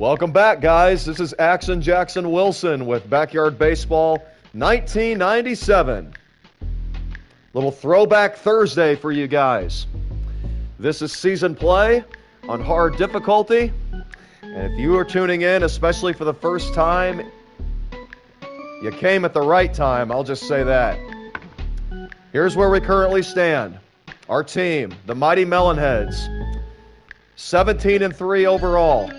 Welcome back, guys. This is Action Jackson Wilson with Backyard Baseball 1997. Little throwback Thursday for you guys. This is season play on hard difficulty. And if you are tuning in, especially for the first time, you came at the right time. I'll just say that. Here's where we currently stand. Our team, the mighty Melonheads, 17-3 overall.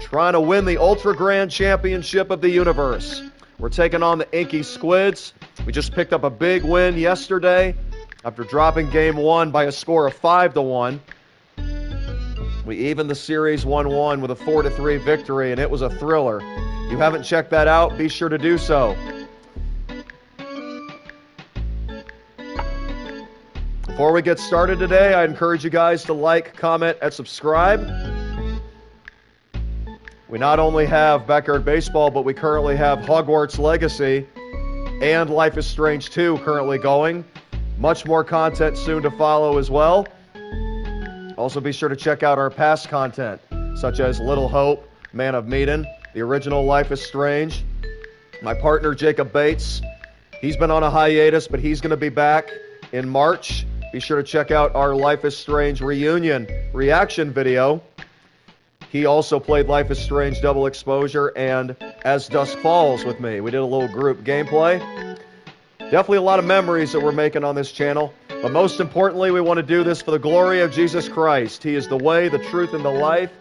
Trying to win the Ultra Grand Championship of the universe. We're taking on the inky Squids. We just picked up a big win yesterday after dropping game one by a score of 5-1. We evened the series 1-1 with a 4-3 victory, and it was a thriller. If you haven't checked that out, be sure to do so. Before we get started today, I encourage you guys to like, comment, and subscribe. We not only have Backyard Baseball, but we currently have Hogwarts Legacy and Life is Strange 2 currently going. Much more content soon to follow as well. Also be sure to check out our past content, such as Little Hope, Man of Medan, the original Life is Strange. My partner Jacob Bates, he's been on a hiatus, but he's going to be back in March. Be sure to check out our Life is Strange reunion reaction video. He also played Life is Strange Double Exposure and As Dusk Falls with me. We did a little group gameplay. Definitely a lot of memories that we're making on this channel. But most importantly, we want to do this for the glory of Jesus Christ. He is the way, the truth, and the life.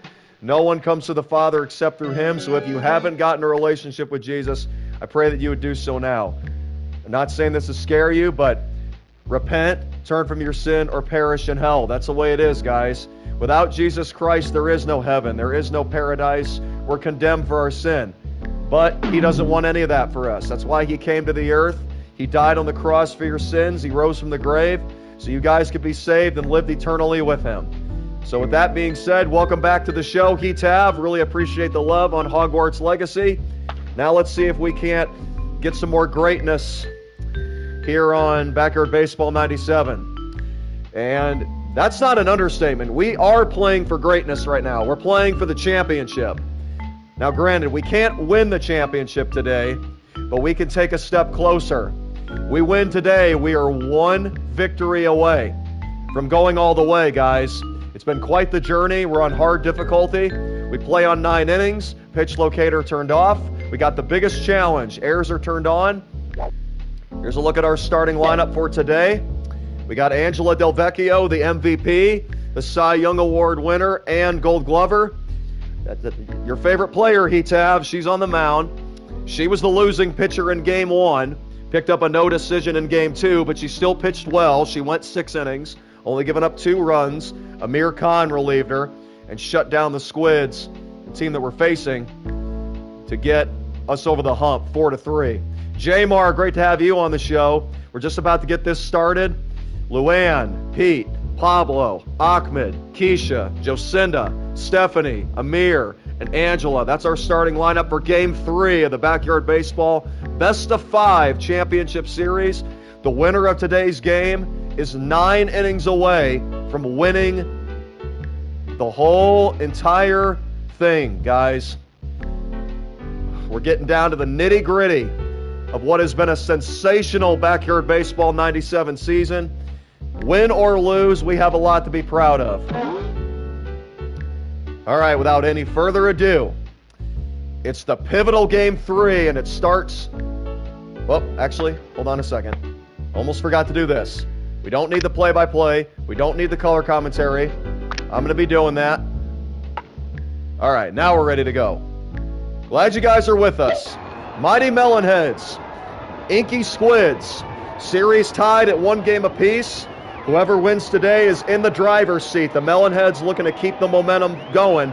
No one comes to the Father except through Him. So if you haven't gotten a relationship with Jesus, I pray that you would do so now. I'm not saying this to scare you, but repent, turn from your sin, or perish in hell. That's the way it is, guys. Without Jesus Christ, there is no heaven. There is no paradise. We're condemned for our sin. But He doesn't want any of that for us. That's why He came to the earth. He died on the cross for your sins. He rose from the grave so you guys could be saved and live eternally with Him. So with that being said, welcome back to the show, Heatav. Really appreciate the love on Hogwarts Legacy. Now let's see if we can't get some more greatness here on Backyard Baseball 97. And that's not an understatement. We are playing for greatness right now. We're playing for the championship. Now, granted, we can't win the championship today, but we can take a step closer. We win today, we are one victory away from going all the way, guys. It's been quite the journey. We're on hard difficulty. We play on 9 innings. Pitch locator turned off. We got the biggest challenge. Airs are turned on. Here's a look at our starting lineup for today. We got Angela Del Vecchio, the MVP, the Cy Young Award winner, and Gold Glover. Your favorite player, Heatav, she's on the mound. She was the losing pitcher in Game 1, picked up a no decision in Game 2, but she still pitched well. She went 6 innings, only giving up 2 runs. Amir Khan relieved her and shut down the Squids, the team that we're facing, to get us over the hump, 4-3. Jamar, great to have you on the show. We're just about to get this started. Luann, Pete, Pablo, Ahmed, Keisha, Jocinda, Stephanie, Amir, and Angela. That's our starting lineup for Game 3 of the Backyard Baseball Best of 5 Championship Series. The winner of today's game is 9 innings away from winning the whole entire thing, guys. We're getting down to the nitty-gritty of what has been a sensational Backyard Baseball 97 season. Win or lose, we have a lot to be proud of. All right, without any further ado, it's the pivotal Game 3, and it starts... Well, actually, hold on a second. Almost forgot to do this. We don't need the play-by-play. We don't need the color commentary. I'm going to be doing that. All right, now we're ready to go. Glad you guys are with us. Mighty Melonheads, inky Squids, series tied at 1 game apiece. Whoever wins today is in the driver's seat. The Melonheads looking to keep the momentum going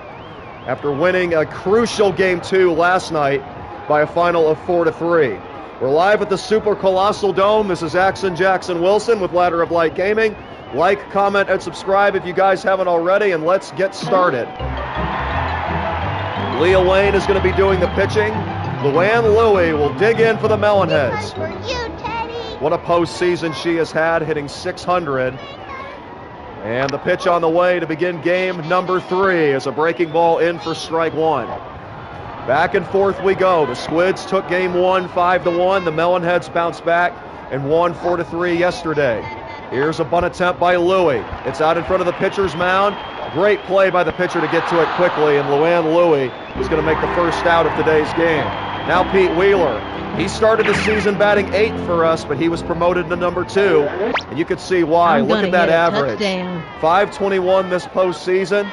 after winning a crucial Game 2 last night by a final of 4-3. We're live at the Super Colossal Dome. This is Action Jackson Wilson with Ladder of Light Gaming. Like, comment, and subscribe if you guys haven't already, and let's get started. Leah Wayne is going to be doing the pitching. Luann Louie will dig in for the Melonheads. What a postseason she has had, hitting .600. And the pitch on the way to begin game number 3 is a breaking ball in for strike 1. Back and forth we go. The Squids took game 1 5-1. The Melonheads bounced back and won 4-3 yesterday. Here's a bunt attempt by Louie. It's out in front of the pitcher's mound. Great play by the pitcher to get to it quickly, and Luann Louie is going to make the first out of today's game. Now Pete Wheeler. He started the season batting 8th for us, but he was promoted to number 2, and you can see why. Look at that average. Touchdown. 521 this postseason.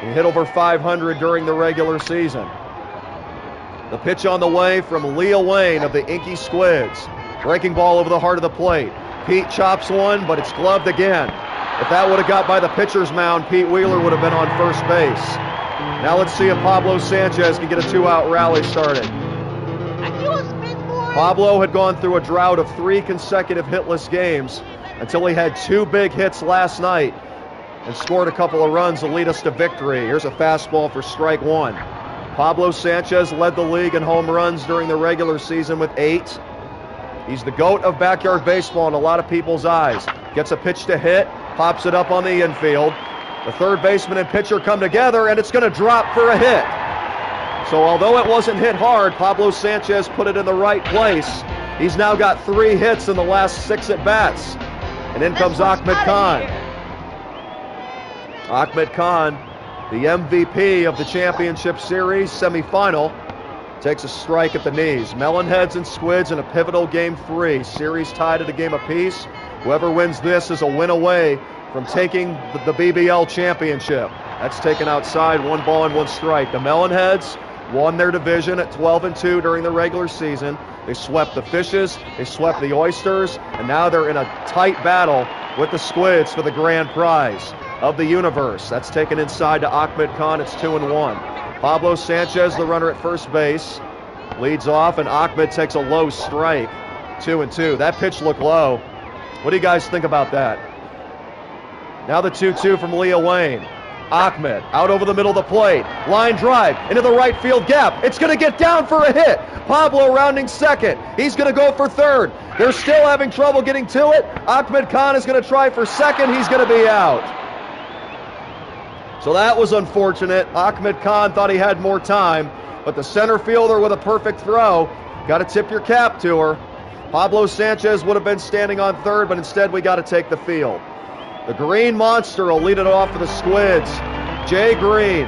He hit over 500 during the regular season. The pitch on the way from Leah Wayne of the Inky Squids. Breaking ball over the heart of the plate. Pete chops one, but it's gloved again. If that would have got by the pitcher's mound, Pete Wheeler would have been on first base. Now let's see if Pablo Sanchez can get a 2-out rally started. Pablo had gone through a drought of 3 consecutive hitless games until he had 2 big hits last night and scored a couple of runs to lead us to victory. Here's a fastball for strike 1. Pablo Sanchez led the league in home runs during the regular season with 8. He's the GOAT of backyard baseball in a lot of people's eyes. Gets a pitch to hit, pops it up on the infield. The third baseman and pitcher come together, and it's going to drop for a hit. So although it wasn't hit hard, Pablo Sanchez put it in the right place. He's now got 3 hits in the last 6 at-bats. And in comes Ahmed Khan. Ahmed Khan, the MVP of the championship series semifinal, takes a strike at the knees. Melonheads and Squids in a pivotal game 3. Series tied at a game apiece. Whoever wins this is a win away from taking the BBL championship. That's taken outside, 1 ball and 1 strike. The Melonheads won their division at 12-2 during the regular season. They swept the Fishes, they swept the Oysters, and now they're in a tight battle with the Squids for the grand prize of the universe. That's taken inside to Ahmed Khan. It's 2-1. Pablo Sanchez, the runner at first base, leads off, and Ahmed takes a low strike. 2-2. That pitch looked low. What do you guys think about that? Now the 2-2 from Leah Wayne. Ahmed out over the middle of the plate. Line drive into the right field gap. It's going to get down for a hit. Pablo rounding second. He's going to go for third. They're still having trouble getting to it. Ahmed Khan is going to try for second. He's going to be out. So that was unfortunate. Ahmed Khan thought he had more time, but the center fielder with a perfect throw. Got to tip your cap to her. Pablo Sanchez would have been standing on third, but instead we got to take the field. The Green Monster will lead it off for the Squids. Jay Green,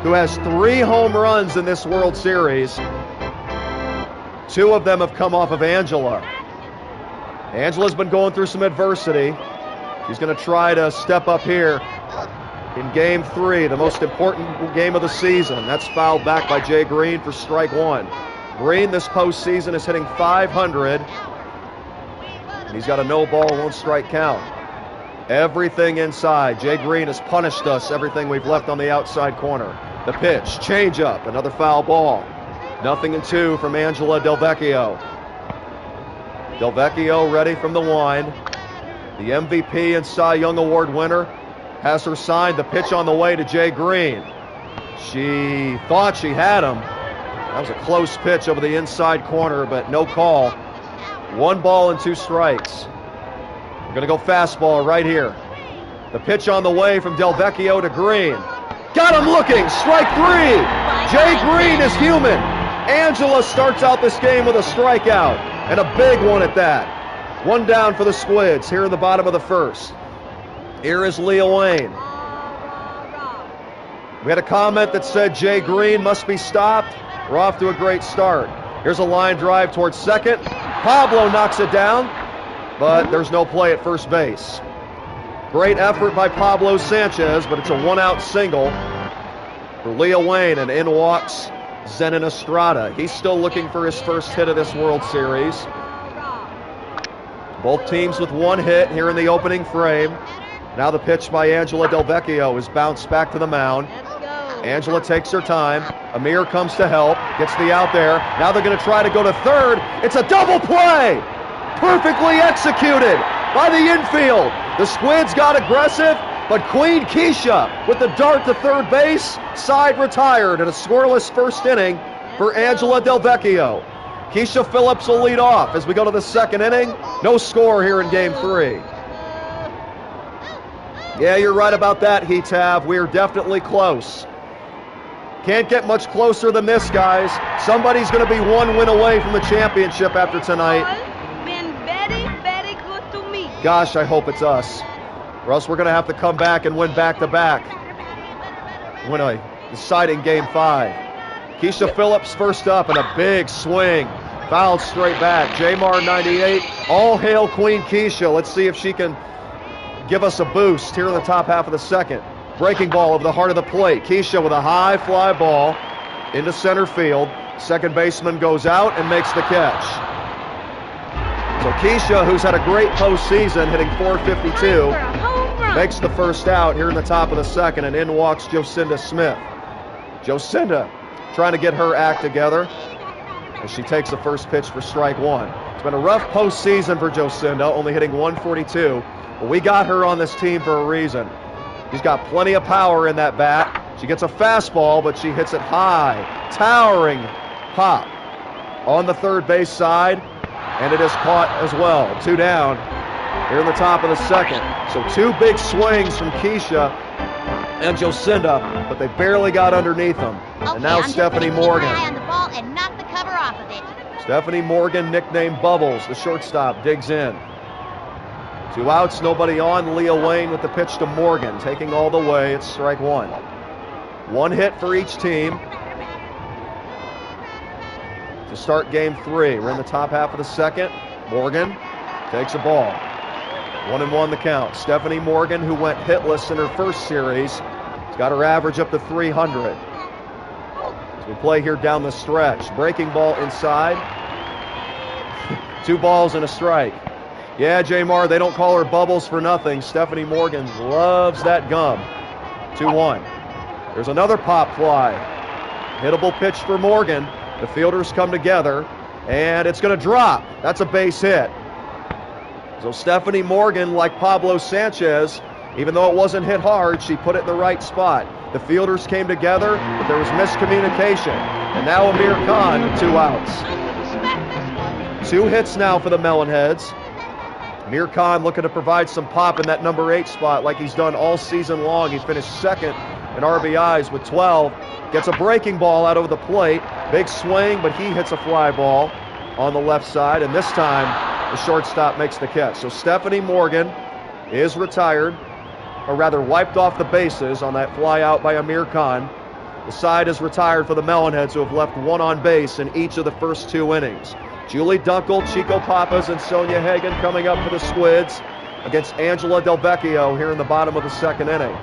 who has 3 home runs in this World Series. 2 of them have come off of Angela. Angela's been going through some adversity. She's going to try to step up here in game 3, the most important game of the season. That's fouled back by Jay Green for strike 1. Green this postseason is hitting .500. And he's got a no ball, 1 strike count. Everything inside. Jay Green has punished us, everything we've left on the outside corner. The pitch, change up, another foul ball. 0-2 from Angela Del Vecchio. Del Vecchio ready from the line. The MVP and Cy Young Award winner has her signed. The pitch on the way to Jay Green. She thought she had him. That was a close pitch over the inside corner, but no call. 1 ball and 2 strikes. We're going to go fastball right here. The pitch on the way from Del Vecchio to Green. Got him looking. Strike 3. Jay Green is human. Angela starts out this game with a strikeout, and a big one at that. 1 down for the Squids here in the bottom of the first. Here is Leah Wayne. We had a comment that said Jay Green must be stopped. We're off to a great start. Here's a line drive towards second. Pablo knocks it down, but there's no play at first base. Great effort by Pablo Sanchez, but it's a 1-out single for Leah Wayne, and in walks Zenon Estrada. He's still looking for his first hit of this World Series. Both teams with 1 hit here in the opening frame. Now the pitch by Angela Del Vecchio is bounced back to the mound. Angela takes her time. Amir comes to help, gets the out there. Now they're going to try to go to third. It's a double play! Perfectly executed by the infield. The Squids got aggressive, but Queen Keisha with the dart to third base, side retired in a scoreless first inning for Angela Del Vecchio. Keisha Phillips will lead off as we go to the second inning. No score here in game 3. Yeah, you're right about that, Heatav. We're definitely close. Can't get much closer than this, guys. Somebody's going to be one win away from the championship after tonight. Been very, very good to me. Gosh, I hope it's us. Or else we're going to have to come back and win back-to-back. Win a deciding Game 5. Keisha Phillips first up and a big swing. Fouled straight back. Jamar 98. All hail Queen Keisha. Let's see if she can give us a boost here in the top half of the second. Breaking ball over the heart of the plate. Keisha with a high fly ball into center field. Second baseman goes out and makes the catch. So Keisha, who's had a great postseason, hitting .452, makes the first out here in the top of the second, and in walks Jocinda Smith. Jocinda trying to get her act together as she takes the first pitch for strike one. It's been a rough postseason for Jocinda, only hitting .142, but we got her on this team for a reason. She's got plenty of power in that bat. She gets a fastball, but she hits it high. Towering pop on the third base side, and it is caught as well. 2 down here in the top of the second. So 2 big swings from Keisha and Jocinda, but they barely got underneath them. And now Stephanie Morgan. On the ball and knock the cover off of it. Stephanie Morgan, nicknamed Bubbles, the shortstop, digs in. 2 outs, nobody on. Leah Wayne with the pitch to Morgan, taking all the way. It's strike one. 1 hit for each team to start Game 3. We're in the top half of the second. Morgan takes a ball. 1-1 the count. Stephanie Morgan, who went hitless in her first series, has got her average up to 300. As we play here down the stretch. Breaking ball inside. 2 balls and a strike. Yeah, Jamar, they don't call her Bubbles for nothing. Stephanie Morgan loves that gum. 2-1. There's another pop fly. Hittable pitch for Morgan. The fielders come together, and it's going to drop. That's a base hit. So Stephanie Morgan, like Pablo Sanchez, even though it wasn't hit hard, she put it in the right spot. The fielders came together, but there was miscommunication. And now Amir Khan with 2 outs. 2 hits now for the Melonheads. Amir Khan looking to provide some pop in that number 8 spot like he's done all season long. He finished second in RBIs with 12. Gets a breaking ball out over the plate. Big swing, but he hits a fly ball on the left side. And this time, the shortstop makes the catch. So Stephanie Morgan is retired, or rather wiped off the bases on that fly out by Amir Khan. The side is retired for the Melonheads, who have left 1 on base in each of the first 2 innings. Julie Dunkel, Chico Papas, and Sonia Hagen coming up for the Squids against Angela Del Vecchio here in the bottom of the second inning.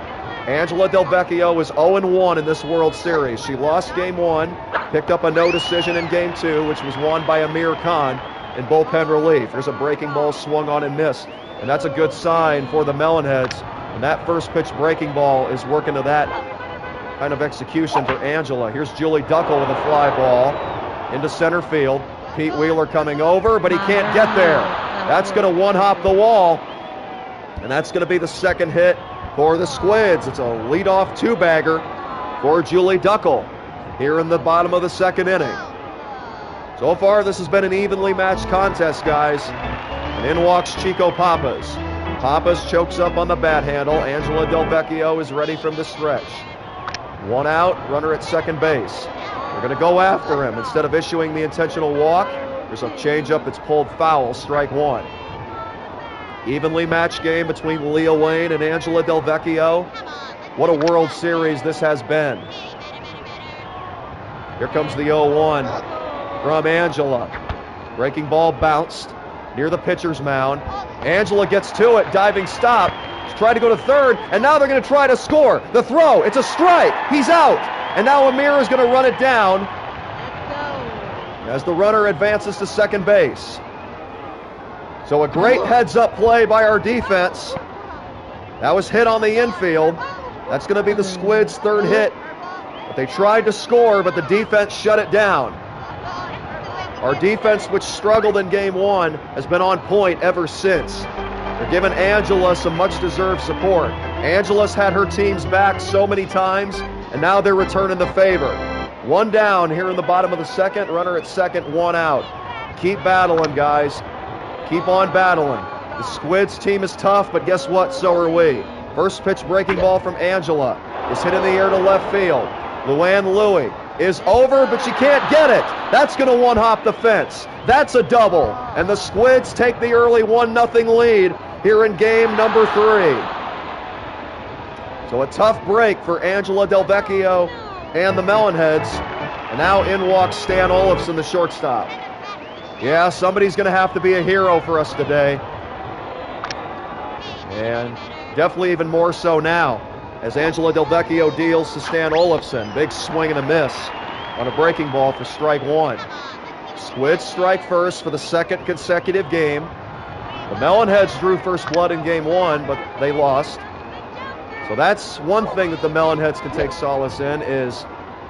Angela Del Vecchio is 0-1 in this World Series. She lost Game 1, picked up a no decision in Game 2, which was won by Amir Khan in bullpen relief. There's a breaking ball swung on and missed, and that's a good sign for the Melonheads. And that first pitch breaking ball is working to that kind of execution for Angela. Here's Julie Dunkel with a fly ball into center field. Pete Wheeler coming over, but he can't get there. That's going to one-hop the wall, and that's going to be the second hit for the Squids. It's a leadoff 2-bagger for Julie Dunkel here in the bottom of the second inning. So far, this has been an evenly matched contest, guys. And in walks Chico Papas. Papas chokes up on the bat handle. Angela Del Vecchio is ready from the stretch. 1 out, runner at second base. They're going to go after him. Instead of issuing the intentional walk, there's a changeup that's pulled foul, strike 1. Evenly matched game between Leah Wayne and Angela Del Vecchio. What a World Series this has been. Here comes the 0-1 from Angela. Breaking ball bounced near the pitcher's mound. Angela gets to it, diving stop. She's trying to go to third, and now they're going to try to score. The throw, it's a strike. He's out. And now Amir is going to run it down as the runner advances to second base. So a great heads-up play by our defense. That was hit on the infield. That's going to be the Squids' third hit. But they tried to score, but the defense shut it down. Our defense, which struggled in Game 1, has been on point ever since. They're giving Angela some much-deserved support. Angela's had her team's back so many times, and now they're returning the favor. 1 down here in the bottom of the second. Runner at second, 1 out. Keep battling, guys. Keep on battling. The Squids team is tough, but guess what? So are we. First pitch breaking ball from Angela is hit in the air to left field. Luann Louie is over, but she can't get it. That's going to one-hop the fence. That's a double. And the Squids take the early 1-0 lead here in game number 3. So a tough break for Angela Del Vecchio and the Melonheads. And now in walks Stan Olafson, the shortstop. Yeah, somebody's going to have to be a hero for us today. And definitely even more so now as Angela Del Vecchio deals to Stan Olafson. Big swing and a miss on a breaking ball for strike 1. Squids strike first for the second consecutive game. The Melonheads drew first blood in game 1, but they lost. So that's one thing that the Melonheads can take solace in, is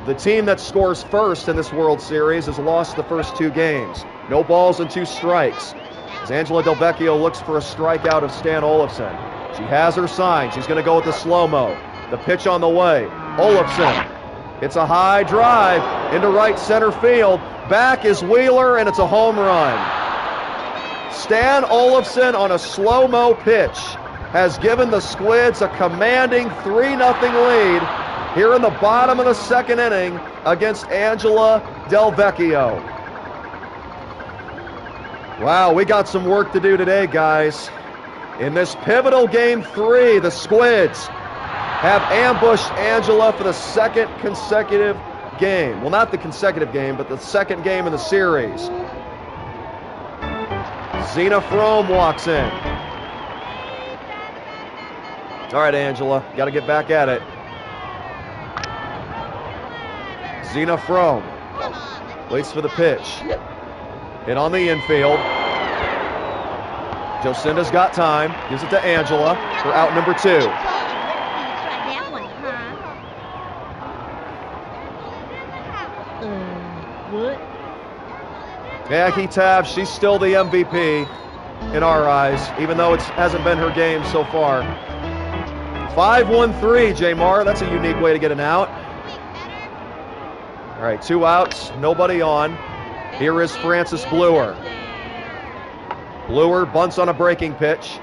the team that scores first in this World Series has lost the first 2 games. No balls and 2 strikes. As Angela Del Vecchio looks for a strikeout of Stan Olafson. She has her sign. She's going to go with the slow-mo. The pitch on the way. Olafson. It's a high drive into right center field. Back is Wheeler, and it's a home run. Stan Olafson on a slow-mo pitch has given the Squids a commanding 3-0 lead here in the bottom of the second inning against Angela Del Vecchio. Wow, we got some work to do today, guys. In this pivotal game 3, the Squids have ambushed Angela for the second consecutive game. Well, not the consecutive game, but the second game in the series. Zena Frome walks in. All right, Angela, got to get back at it. Zena Frome waits for the pitch. Hit on the infield. Jocinda's got time. Gives it to Angela for out number 2. Maggie Tabb, she's still the MVP in our eyes, even though it hasn't been her game so far. 5-1-3, J-Mar. That's a unique way to get an out. All right, 2 outs, nobody on. Here is Frances Bluer. Bluer bunts on a breaking pitch.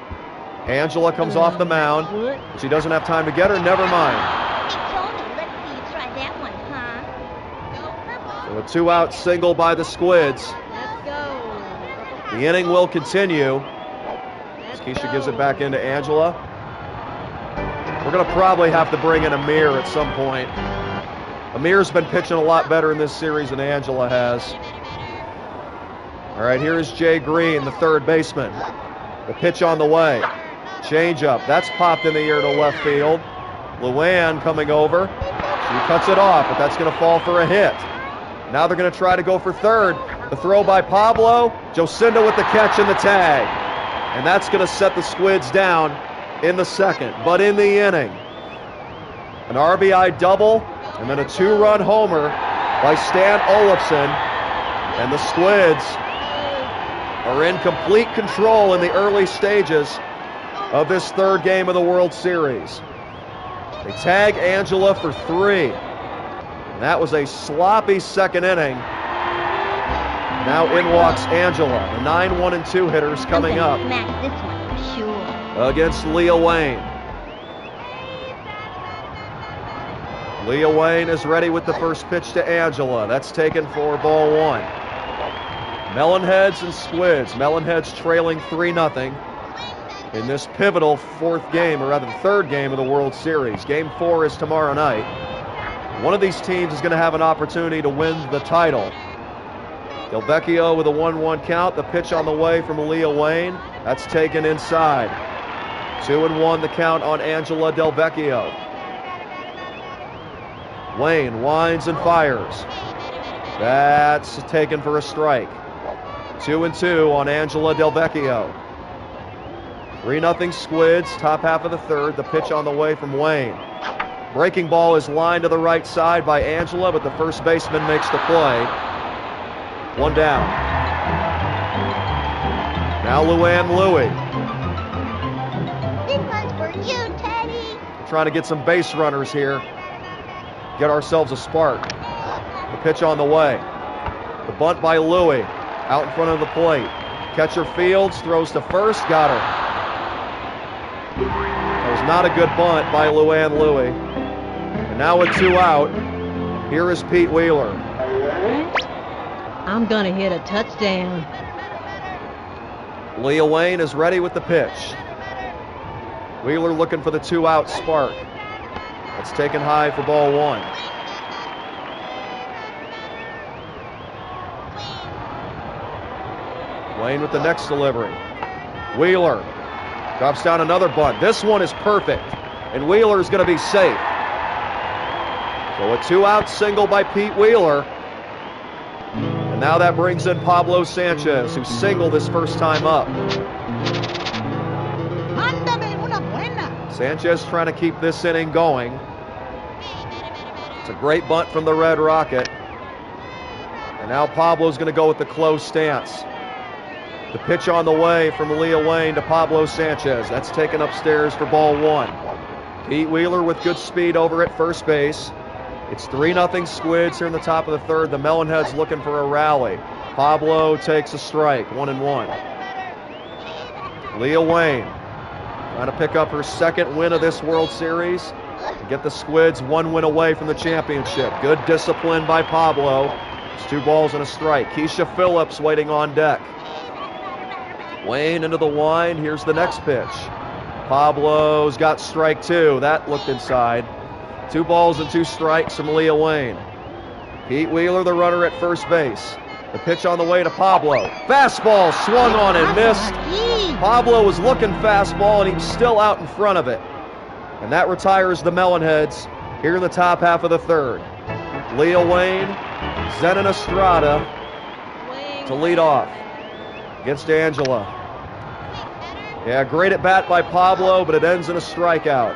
Angela comes off the mound. She doesn't have time to get her. Never mind. So a 2-out single by the Squids. The inning will continue. Keisha gives it back into Angela. We're going to probably have to bring in Amir at some point. Amir's been pitching a lot better in this series than Angela has. All right, here is Jay Green, the third baseman. The pitch on the way. Changeup. That's popped in the air to left field. Luann coming over. She cuts it off, but that's going to fall for a hit. Now they're going to try to go for third. The throw by Pablo. Jocinda with the catch and the tag. And that's going to set the Squids down in the second. But in the inning, an RBI double and then a 2-run homer by Stan Olafson. And the Squids are in complete control in the early stages of this third game of the World Series. They tag Angela for 3. And that was a sloppy second inning. Now in walks Angela. The 9-1-2 hitters coming up against Leah Wayne. Leah Wayne is ready with the first pitch to Angela. That's taken for ball 1. Melonheads and Squids. Melonheads trailing 3-0 in this pivotal fourth game, or rather the third game of the World Series. Game 4 is tomorrow night. One of these teams is going to have an opportunity to win the title. Del Vecchio with a 1-1 count. The pitch on the way from Leah Wayne. That's taken inside. 2-1 the count on Angela Del Vecchio. Wayne winds and fires. That's taken for a strike. 2-2 on Angela Del Vecchio. 3-0 Squids, top half of the third. The pitch on the way from Wayne. Breaking ball is lined to the right side by Angela, but the first baseman makes the play. 1 down. Now Luann Louie. This one's for you, Teddy. Trying to get some base runners here. Get ourselves a spark. The pitch on the way. The bunt by Louie. Out in front of the plate. Catcher Fields throws to first. Got her. That was not a good bunt by Luann Louie. And now with 2 out, here is Pete Wheeler. I'm gonna hit a touchdown. Leah Wayne is ready with the pitch. Wheeler looking for the 2-out spark. It's taken high for ball 1. Wayne with the next delivery. Wheeler drops down another bunt. This one is perfect, and Wheeler is going to be safe. So a 2-out single by Pete Wheeler. And now that brings in Pablo Sanchez, who singled his first time up. Sanchez trying to keep this inning going. It's a great bunt from the Red Rocket. And now Pablo's going to go with the close stance. The pitch on the way from Leah Wayne to Pablo Sanchez. That's taken upstairs for ball 1. Pete Wheeler with good speed over at first base. It's 3-0 Squids here in the top of the third. The Melonheads looking for a rally. Pablo takes a strike, 1-1. Leah Wayne trying to pick up her second win of this World Series and get the Squids 1 win away from the championship. Good discipline by Pablo. It's 2 balls and a strike. Keisha Phillips waiting on deck. Wayne into the wind. Here's the next pitch. Pablo's got strike 2. That looked inside. 2 balls and 2 strikes from Leah Wayne. Pete Wheeler, the runner at first base. The pitch on the way to Pablo. Fastball swung on and missed. Pablo was looking fastball, and he was still out in front of it. And that retires the Melonheads here in the top half of the third. Leah Wayne, Zenon Estrada to lead off against Angela. Yeah, great at bat by Pablo, but it ends in a strikeout.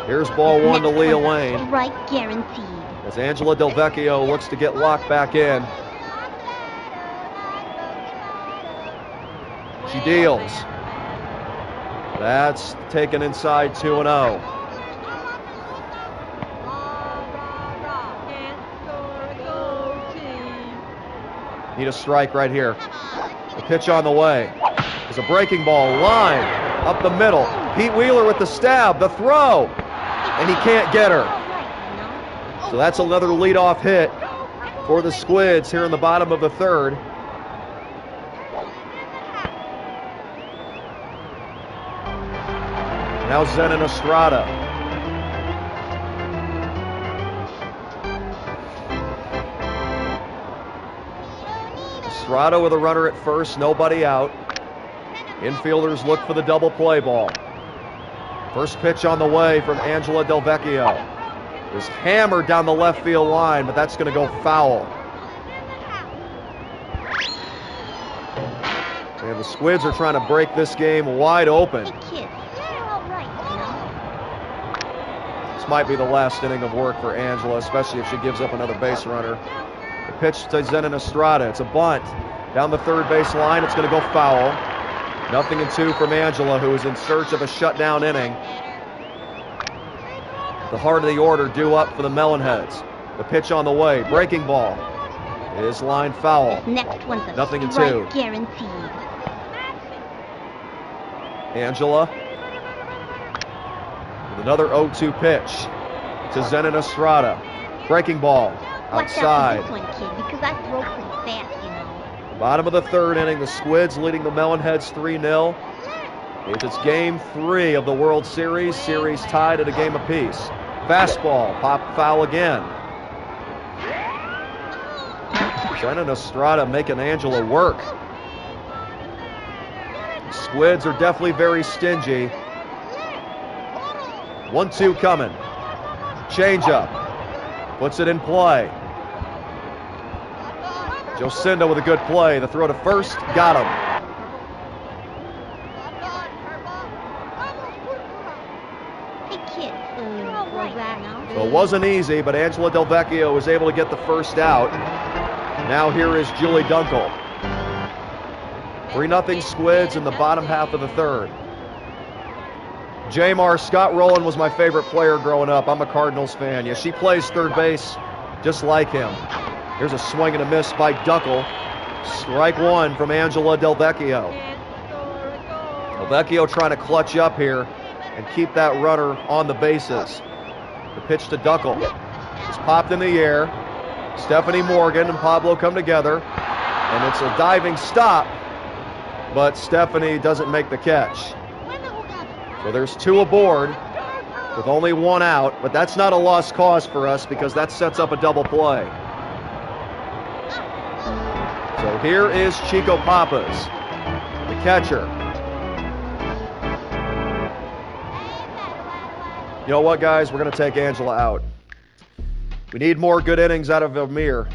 Here's ball 1 to Leah Wayne. Strike guaranteed. As Angela Del Vecchio looks to get locked back in. She deals. That's taken inside 2-0. Need a strike right here. The pitch on the way. There's a breaking ball. Line up the middle. Pete Wheeler with the stab. The throw. And he can't get her. So that's another leadoff hit for the Squids here in the bottom of the third. Now Zenon Estrada. Estrada with a runner at first, nobody out. Infielders look for the double play ball. First pitch on the way from Angela Del Vecchio. It was hammered down the left field line, but that's going to go foul. And the Squids are trying to break this game wide open. This might be the last inning of work for Angela, especially if she gives up another base runner. The pitch to Zenon Estrada. It's a bunt down the third base line. It's going to go foul. 0-2 from Angela, who is in search of a shutdown inning. The heart of the order due up for the Melonheads. The pitch on the way. Breaking ball is line foul. Next one's a 0-2. strike guaranteed. Angela with another 0-2 pitch to Zenon Estrada. Breaking ball outside. Watch out for this one, kid, because I throw pretty fast, you know. Bottom of the third inning, the Squids leading the Melonheads 3-0. It's game 3 of the World Series. Series tied at a game apiece. Fastball, pop foul again. Zenon Estrada making Angela work. The Squids are definitely very stingy. 1-2 coming. Changeup. Puts it in play. Jocinda with a good play. The throw to first. Got him. Hey, kid. So it wasn't easy, but Angela Del Vecchio was able to get the first out. Now here is Julie Dunkel. 3-0 Squids in the bottom half of the third. Jamar, Scott Rowland was my favorite player growing up. I'm a Cardinals fan. Yeah, she plays third base just like him. Here's a swing and a miss by Dunkel. Strike 1 from Angela Del Vecchio. Del Vecchio trying to clutch up here and keep that runner on the bases. The pitch to Duckle. It's popped in the air. Stephanie Morgan and Pablo come together, and it's a diving stop, but Stephanie doesn't make the catch. So there's 2 aboard with only 1 out, but that's not a lost cause for us because that sets up a double play. So here is Chico Papas, the catcher. You know what, guys? We're going to take Angela out. We need more good innings out of Amir.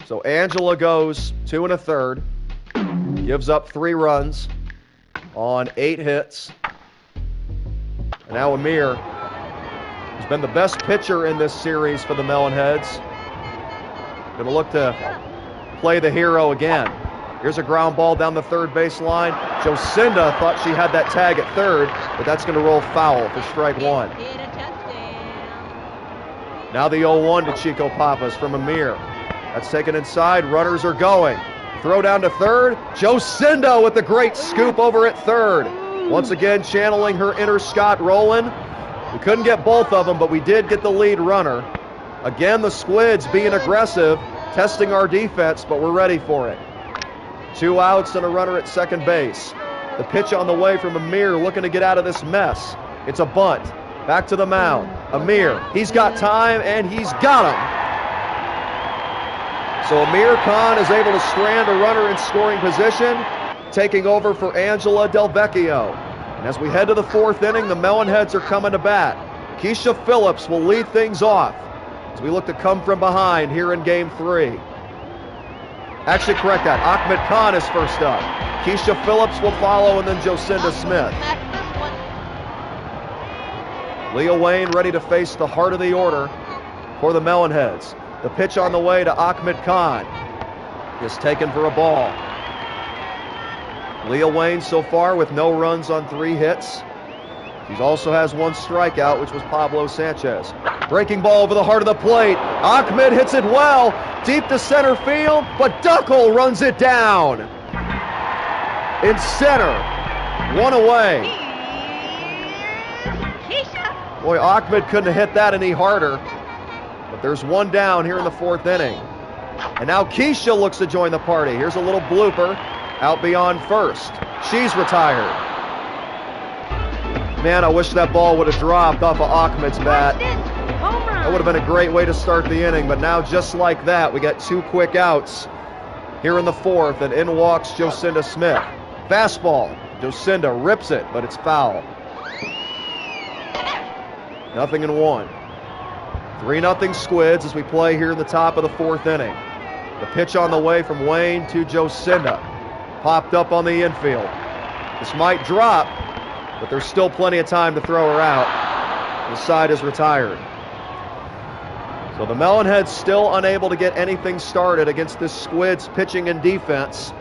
So Angela goes 2 1/3, gives up 3 runs on 8 hits. And now Amir has been the best pitcher in this series for the Melonheads. Going to look to play the hero again. Here's a ground ball down the third base line. Jocinda thought she had that tag at third, but that's going to roll foul for strike 1. Now the 0-1 to Chico Papas from Amir. That's taken inside. Runners are going. Throw down to third. Jocinda with the great scoop over at third. Once again, channeling her inner Scott Rowland. We couldn't get both of them, but we did get the lead runner. Again, the Squids being aggressive, testing our defense, but we're ready for it. 2 outs and a runner at second base. The pitch on the way from Amir, looking to get out of this mess. It's a bunt. Back to the mound. Amir, he's got time, and he's got him. So Amir Khan is able to strand a runner in scoring position, taking over for Angela Del Vecchio. And as we head to the 4th inning, the Melonheads are coming to bat. Keisha Phillips will lead things off as we look to come from behind here in Game 3. Actually, correct that. Ahmed Khan is first up. Keisha Phillips will follow, and then Jocinda Smith. Leah Wayne ready to face the heart of the order for the Melonheads. The pitch on the way to Ahmed Khan is taken for a ball. Leah Wayne so far with no runs on 3 hits. She also has 1 strikeout, which was Pablo Sanchez. Breaking ball over the heart of the plate. Ahmed hits it well, deep to center field, but Duckle runs it down. In center, 1 away. Boy, Ahmed couldn't have hit that any harder. But there's 1 down here in the 4th inning. And now Keisha looks to join the party. Here's a little blooper out beyond first. She's retired. Man, I wish that ball would have dropped off of Ahmed's bat. That would have been a great way to start the inning, but now just like that, we got 2 quick outs here in the 4th, and in walks Jocinda Smith. Fastball. Jocinda rips it, but it's foul. 0-1. 3-0 Squids as we play here in the top of the 4th inning. The pitch on the way from Wayne to Jocinda. Popped up on the infield. This might drop, but there's still plenty of time to throw her out. The side is retired. So the Melonheads still unable to get anything started against this Squids pitching and defense.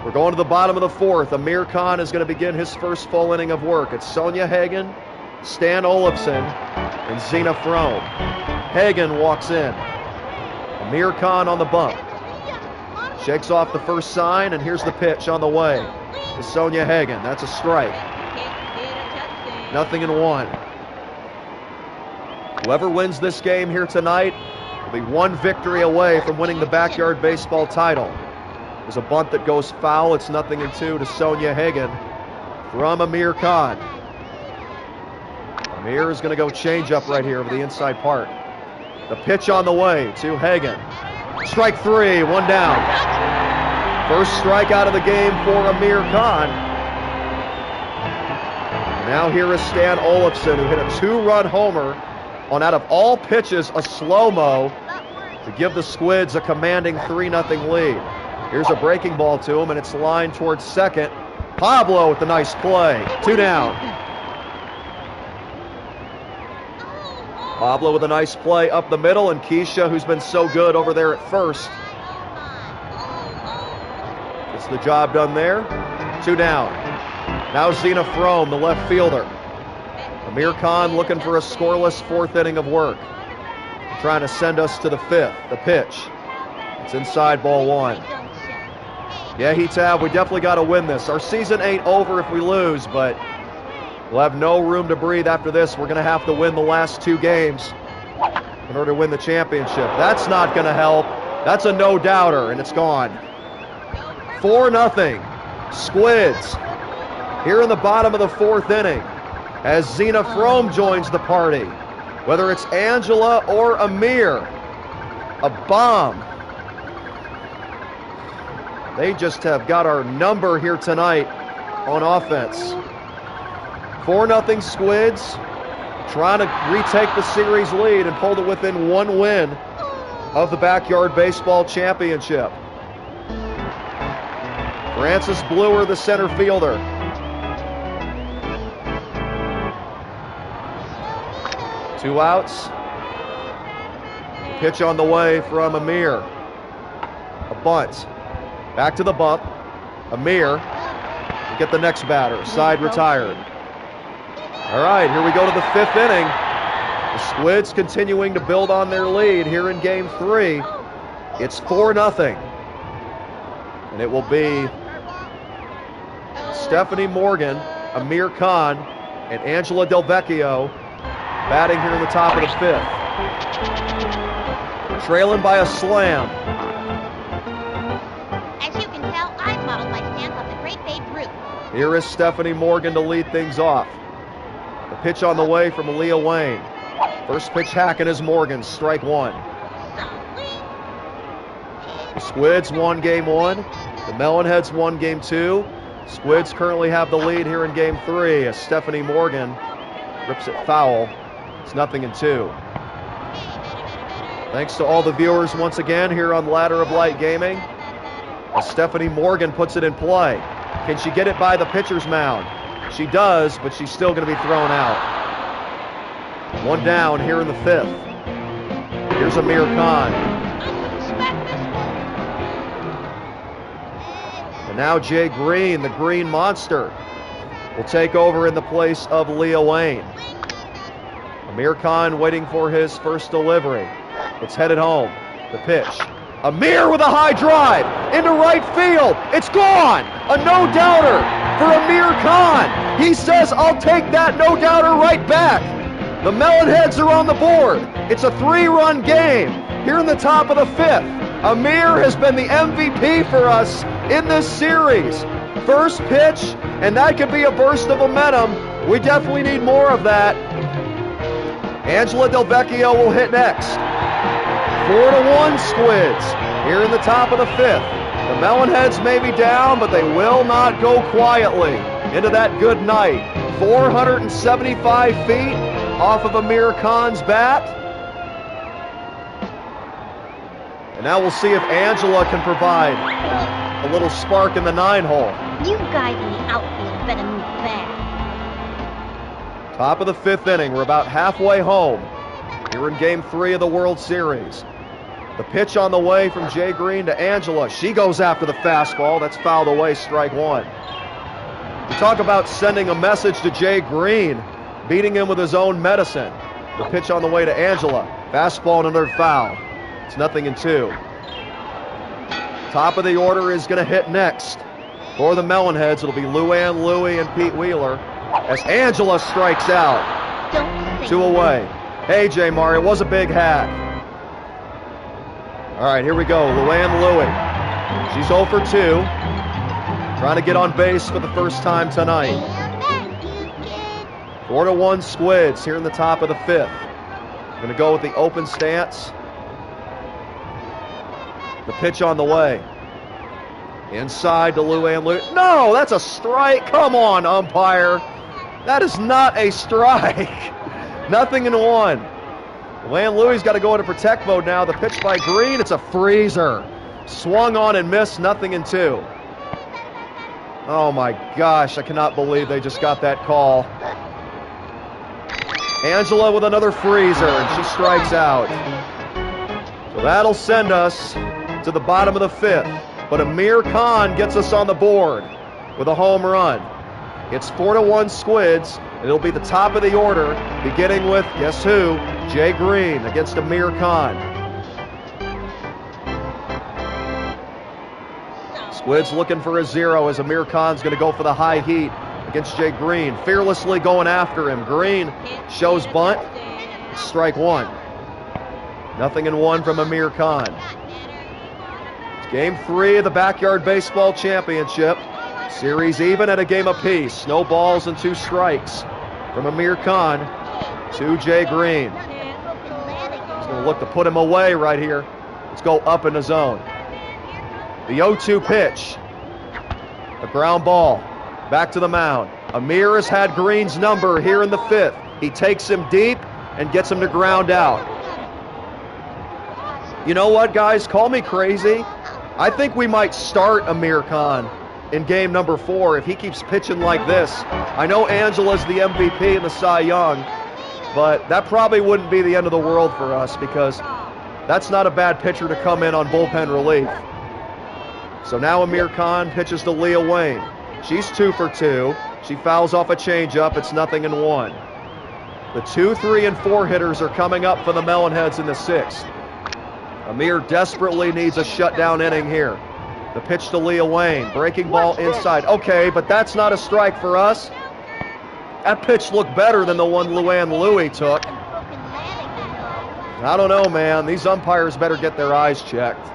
We're going to the bottom of the 4th. Amir Khan is going to begin his first full inning of work. It's Sonia Hagen, Stan Olafson, and Zena Frome. Hagen walks in. Amir Khan on the bump. Shakes off the first sign, and here's the pitch on the way to Sonia Hagen. That's a strike. 0-1. Whoever wins this game here tonight will be 1 victory away from winning the backyard baseball title. There's a bunt that goes foul. It's 0-2 to Sonia Hagen from Amir Khan. Amir is going to go change up right here over the inside part. The pitch on the way to Hagen. Strike 3, 1 down. First strikeout of the game for Amir Khan. Now here is Stan Olafson, who hit a 2-run homer on, out of all pitches, a slow-mo to give the Squids a commanding 3-0 lead. Here's a breaking ball to him, and it's lined towards second. Pablo with the nice play. 2 down. Pablo with a nice play up the middle, and Keisha, who's been so good over there at first, gets the job done there. 2 down. Now Zena Frome, the left fielder. Amir Khan looking for a scoreless 4th inning of work. Trying to send us to the 5th. The pitch. It's inside, ball 1. Yeah, Heatab, we definitely got to win this. Our season ain't over if we lose, but we'll have no room to breathe after this. We're going to have to win the last 2 games in order to win the championship. That's not going to help. That's a no-doubter, and it's gone. 4-0. Squids here in the bottom of the 4th inning as Zena Frome joins the party. Whether it's Angela or Amir, a bomb. They just have got our number here tonight on offense. 4-0 Squids, trying to retake the series lead and pull it within 1 win of the Backyard Baseball Championship. Francis Bluer, the center fielder. Two outs. Pitch on the way from Amir. A bunt. Back to the bump. Amir. Get the next batter. Side retired. All right, here we go to the 5th inning. The Squids continuing to build on their lead here in Game 3. It's 4-0. And it will be Stephanie Morgan, Amir Khan, and Angela Del Vecchio batting here in the top of the 5th. Trailing by a slam. As you can tell, I've modeled my stance on the great Babe Ruth. Here is Stephanie Morgan to lead things off. The pitch on the way from Aaliyah Wayne. First pitch hacking is Morgan, strike 1. The Squids won Game 1. The Melonheads won Game 2. Squids currently have the lead here in Game 3 as Stephanie Morgan rips it foul. It's 0-2. Thanks to all the viewers once again here on Ladder of Light Gaming. As Stephanie Morgan puts it in play. Can she get it by the pitcher's mound? She does, but she's still going to be thrown out. 1 down here in the 5th. Here's Amir Khan. And now Jay Green, the Green Monster, will take over in the place of Leah Wayne. Amir Khan waiting for his first delivery. It's headed home. The pitch. Amir with a high drive into right field. It's gone. A no-doubter for Amir Khan. He says, I'll take that no-doubter right back. The Melonheads are on the board. It's a 3-run game here in the top of the 5th. Amir has been the MVP for us in this series. First pitch, and that could be a burst of momentum. We definitely need more of that. Angela Del Vecchio will hit next. 4-1 Squids here in the top of the 5th. The Melonheads may be down, but they will not go quietly into that good night. 475 feet off of Amir Khan's bat. And now we'll see if Angela can provide a little spark in the 9-hole. You guys in the outfield better move fast. Top of the 5th inning. We're about halfway home here in Game 3 of the World Series. The pitch on the way from Jay Green to Angela. She goes after the fastball. That's fouled away, strike 1. We talk about sending a message to Jay Green, beating him with his own medicine. The pitch on the way to Angela. Fastball and another foul. It's 0-2. Top of the order is going to hit next. For the Melonheads, it'll be Luann Louie and Pete Wheeler as Angela strikes out. 2 away. Hey, J. Mari, it was a big hack. All right, here we go. Luann Louie. She's 0 for 2. Trying to get on base for the first time tonight. 4-1 Squids here in the top of the 5th. Going to go with the open stance. The pitch on the way. Inside to Luann Louie. No, that's a strike. Come on, umpire. That is not a strike. 0-1. Luann Louie's got to go into protect mode now. The pitch by Green, it's a freezer. Swung on and missed, 0-2. Oh my gosh, I cannot believe they just got that call. Angela with another freezer, and she strikes out. So that'll send us to the bottom of the 5th. But Amir Khan gets us on the board with a home run. It's 4-1 Squids, and it'll be the top of the order, beginning with, guess who? Jay Green against Amir Khan. Squids looking for a 0 as Amir Khan's going to go for the high heat against Jay Green. Fearlessly going after him. Green shows bunt. It's strike 1. Nothing in 1 from Amir Khan. It's game 3 of the Backyard Baseball Championship. Series even at a game apiece. No balls and 2 strikes from Amir Khan to Jay Green. He's going to look to put him away right here. Let's go up in the zone. The 0-2 pitch. A ground ball. Back to the mound. Amir has had Green's number here in the 5th. He takes him deep and gets him to ground out. You know what, guys? Call me crazy. I think we might start Amir Khan in game number 4 if he keeps pitching like this. I know Angela's the MVP and the Cy Young, but that probably wouldn't be the end of the world for us because that's not a bad pitcher to come in on bullpen relief. So now Amir Khan pitches to Leah Wayne. She's 2 for 2. She fouls off a changeup. It's nothing in 1. The 2, 3, and 4 hitters are coming up for the Melonheads in the 6th. Amir desperately needs a shutdown inning here. The pitch to Leah Wayne. Breaking ball inside. Okay, but that's not a strike for us. That pitch looked better than the one Luann Louie took. I don't know, man. These umpires better get their eyes checked.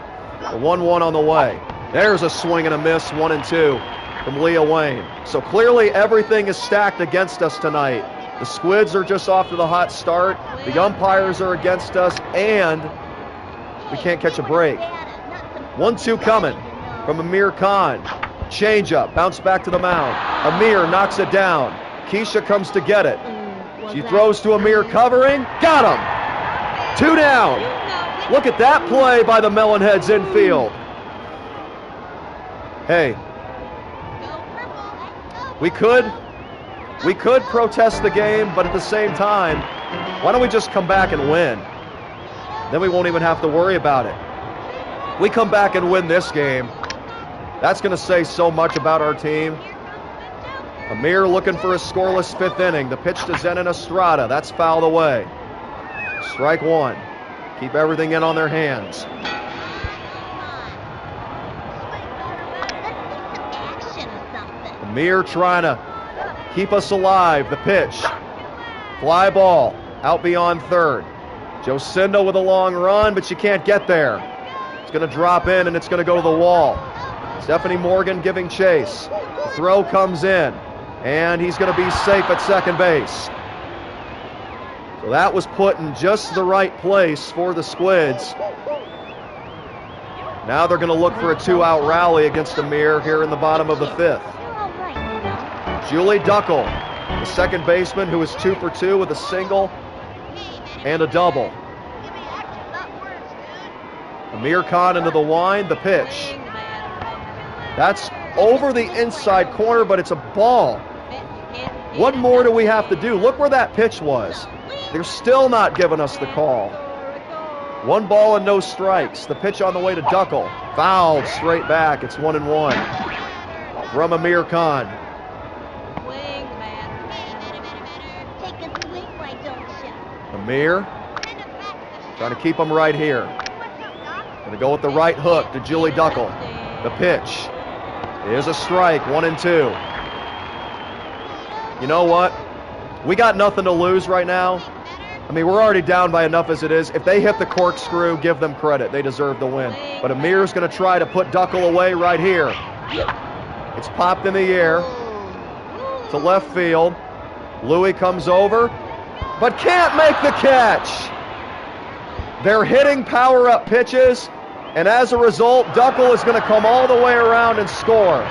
The 1-1 on the way. There's a swing and a miss, 1-2 from Leah Wayne. So clearly everything is stacked against us tonight. The Squids are just off to the hot start. The umpires are against us, and we can't catch a break. 1-2 coming from Amir Khan. Changeup, bounce back to the mound. Amir knocks it down. Keisha comes to get it. She throws to Amir covering. Got him! 2 down. Look at that play by the Melonheads infield. Hey, we could protest the game, but at the same time, why don't we just come back and win? Then we won't even have to worry about it. We come back and win this game. That's going to say so much about our team. Amir looking for a scoreless 5th inning. The pitch to Zenon Estrada. That's fouled away. Strike 1. Keep everything in on their hands. Amir trying to keep us alive. The pitch. Fly ball. Out beyond 3rd. Jocinda with a long run, but she can't get there. It's going to drop in, and it's going to go to the wall. Stephanie Morgan giving chase. The throw comes in, and he's going to be safe at second base. So that was put in just the right place for the Squids. Now they're going to look for a 2-out rally against Amir here in the bottom of the 5th. Julie Duckel, the second baseman, who is 2 for 2 with a single and a double. Amir Khan into the wind, the pitch. That's over the inside corner, but it's a ball. What more do we have to do? Look where that pitch was. They're still not giving us the call. 1 ball and no strikes. The pitch on the way to Duckel. Fouled straight back. It's 1-1 from Amir Khan. Amir trying to keep him right here. Going to go with the right hook to Julie Duckel. The pitch is a strike, 1-2. You know what? We got nothing to lose right now. I mean, we're already down by enough as it is. If they hit the corkscrew, give them credit. They deserve the win. But Amir's going to try to put Duckel away right here. It's popped in the air to left field. Louie comes over, but can't make the catch. They're hitting power-up pitches, and as a result, Duckel is going to come all the way around and score.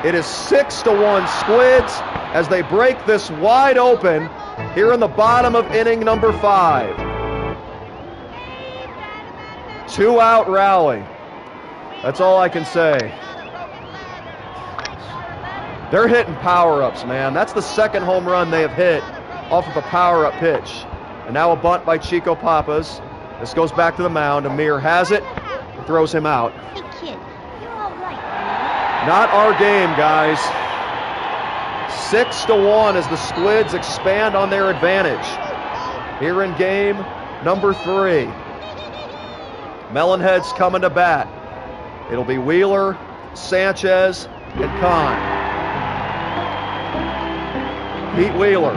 It is 6-1 Squids as they break this wide open here in the bottom of inning number 5. 2-out rally. That's all I can say. They're hitting power-ups, man. That's the second home run they have hit off of a power-up pitch. And now a bunt by Chico Papas. This goes back to the mound. Amir has it and throws him out. Hey, kid, you're all right. Not our game, guys. 6-1 as the Squids expand on their advantage here in game number 3. Melonheads coming to bat. It'll be Wheeler, Sanchez, and Kahn. Pete Wheeler.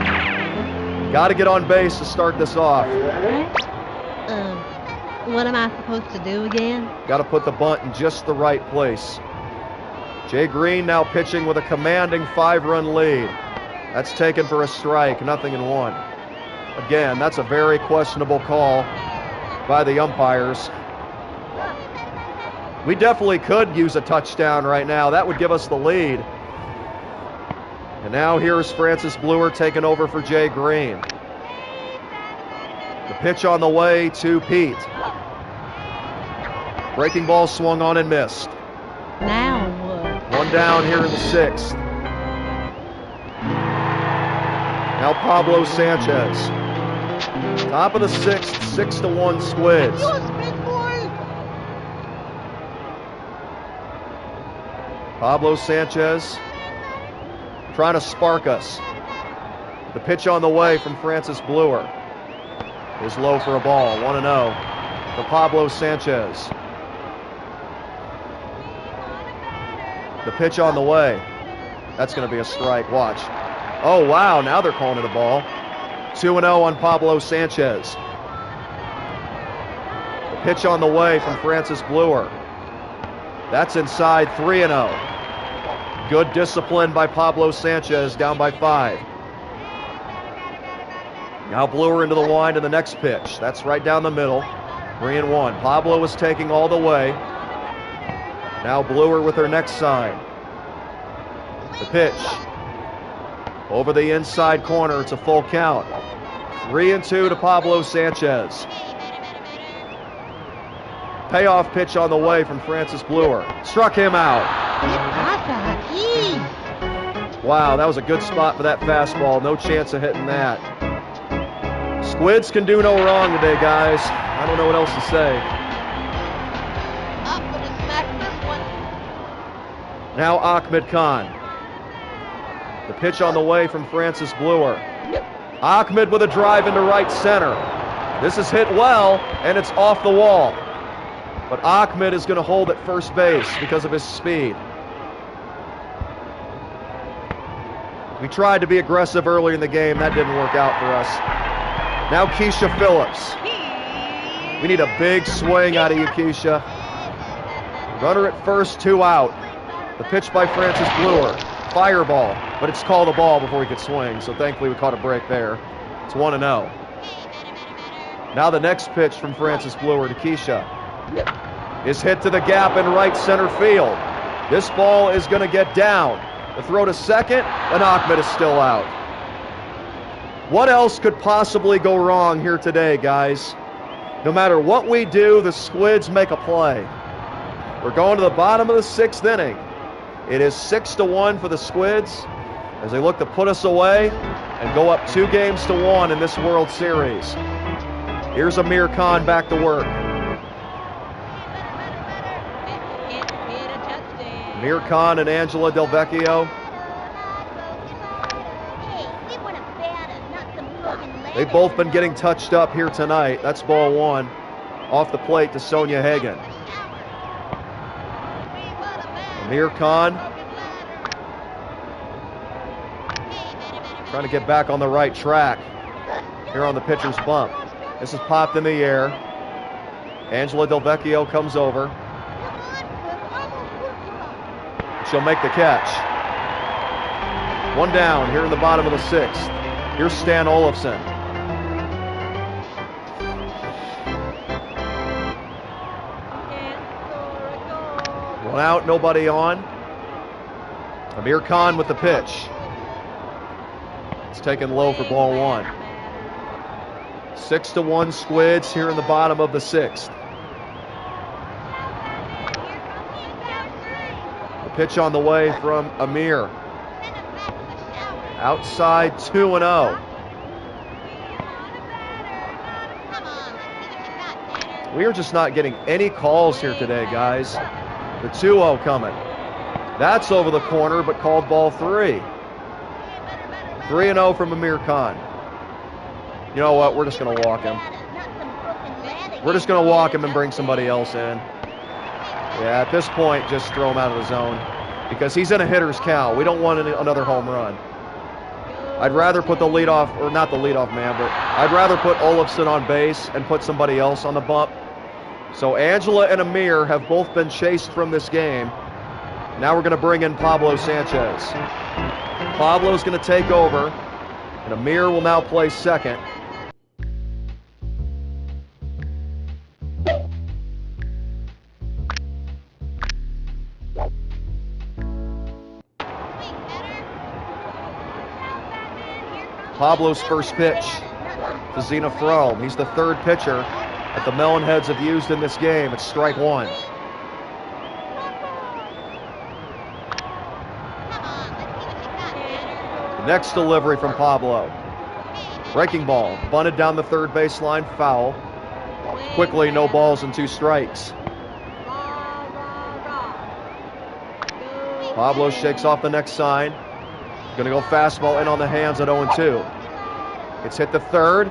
Got to get on base to start this off. What am I supposed to do again? Got to put the bunt in just the right place. Jay Green now pitching with a commanding 5-run lead. That's taken for a strike, 0-1. Again, that's a very questionable call by the umpires. We definitely could use a touchdown right now. That would give us the lead. And now here's Francis Bluer taking over for Jay Green. The pitch on the way to Pete. Breaking ball swung on and missed. Now what? One down here in the 6th. Now Pablo Sanchez. Top of the 6th, 6-1 Squids. Pablo Sanchez trying to spark us. The pitch on the way from Francis Bluer is low for a ball. 1-0 to Pablo Sanchez. The pitch on the way. That's going to be a strike. Watch. Oh, wow. Now they're calling it a ball. 2-0 on Pablo Sanchez. The pitch on the way from Francis Bluer. That's inside. 3-0. Good discipline by Pablo Sanchez, down by 5. Now Bluer into the wind in the next pitch. That's right down the middle. 3-1. Pablo is taking all the way. Now Bluer with her next sign. The pitch. Over the inside corner. It's a full count. 3-2 to Pablo Sanchez. Payoff pitch on the way from Francis Bluer. Struck him out. Wow, that was a good spot for that fastball. No chance of hitting that. Squids can do no wrong today, guys. I don't know what else to say. Now Ahmed Khan. The pitch on the way from Francis Bluer. Ahmed with a drive into right center. This is hit well, and it's off the wall. But Ahmed is going to hold at first base because of his speed. We tried to be aggressive early in the game. That didn't work out for us. Now Keisha Phillips. We need a big swing out of you, Keisha. Runner at first, 2 out. The pitch by Francis Bluer. Fireball, but it's called a ball before he could swing, so thankfully we caught a break there. It's 1-0. Now the next pitch from Francis Bluer to Keisha is hit to the gap in right center field. This ball is going to get down. The throw to second, and Ahmed is still out. What else could possibly go wrong here today, guys? No matter what we do, the Squids make a play. We're going to the bottom of the 6th inning. It is 6-1 for the Squids as they look to put us away and go up 2-1 in this World Series. Here's Amir Khan back to work. Amir Khan and Angela Del Vecchio. They've both been getting touched up here tonight. That's ball 1. Off the plate to Sonia Hagen. Amir Khan trying to get back on the right track here on the pitcher's bump. This is popped in the air. Angela Del Vecchio comes over. She'll make the catch. 1 down here in the bottom of the 6th. Here's Stan Olafson. One out, nobody on. Amir Khan with the pitch. It's taken low for ball 1. 6-1 Squids here in the bottom of the 6th. The pitch on the way from Amir. Outside 2-0. We are just not getting any calls here today, guys. The 2-0 coming. That's over the corner, but called ball 3. 3-0 from Amir Khan. You know what? We're just going to walk him. We're just going to walk him and bring somebody else in. Yeah, at this point, just throw him out of the zone because he's in a hitter's count. We don't want another home run. I'd rather put the leadoff, or not the leadoff man, but I'd rather put Olafson on base and put somebody else on the bump. So Angela and Amir have both been chased from this game. Now we're going to bring in Pablo Sanchez. Pablo's going to take over, and Amir will now play second. Pablo's first pitch to Zena Frome. He's the third pitcher that the Melonheads have used in this game. It's strike one. The next delivery from Pablo. Breaking ball, bunted down the third baseline, foul. Quickly, no balls and 2 strikes. Pablo shakes off the next sign. Going to go fastball in on the hands at 0-2. It's hit to third.